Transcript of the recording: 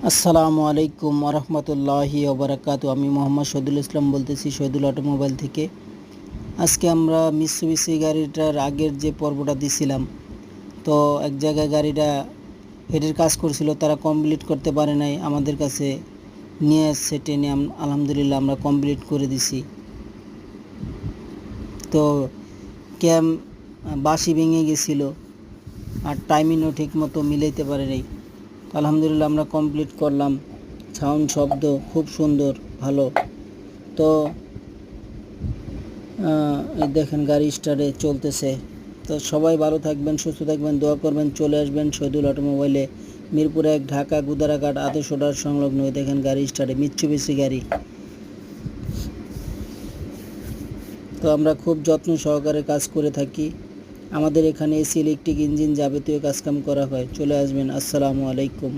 আসসালামু আলাইকুম ওরহমতুল্লাহি ওবরাকাতু। আমি মোহাম্মদ শহীদুল ইসলাম বলতেছি, শহীদুল অটোমোবাইল থেকে। আজকে আমরা মিৎসুবিশি গাড়িটার আগের যে পর্বটা দিছিলাম, তো এক জায়গায় গাড়িটা হেডের কাজ করছিল, তারা কমপ্লিট করতে পারে নাই, আমাদের কাছে নিয়ে আসছে টেনে। আলহামদুলিল্লাহ আমরা কমপ্লিট করে দিছি। তো ক্যাম বাঁশি ভেঙে গেছিলো আর টাইমিংও ঠিক মতো মিলাইতে পারে নাই। আলহামদুলিল্লাহ আমরা কমপ্লিট করলাম। সাউন্ড শব্দ খুব সুন্দর, ভালো। তো এই দেখেন গাড়ি স্টার্টে চলতেছে। তো সবাই ভালো থাকবেন, সুস্থ থাকবেন, দোয়া করবেন। চলে আসবেন শহীদুল অটোমোবাইলে, মিরপুর ১, ঢাকা গুদারাঘাট আদর্শডার সংলগ্ন। দেখেন গাড়ি স্টার্টে, মিৎসুবিশি গাড়ি। তো আমরা খুব যত্ন সহকারে কাজ করে থাকি। আমাদের এখানে এসি, ইলেকট্রিক, ইঞ্জিন যাবতীয় কাজকাম করা হয়। চলে আসবেন। আসসালামু আলাইকুম।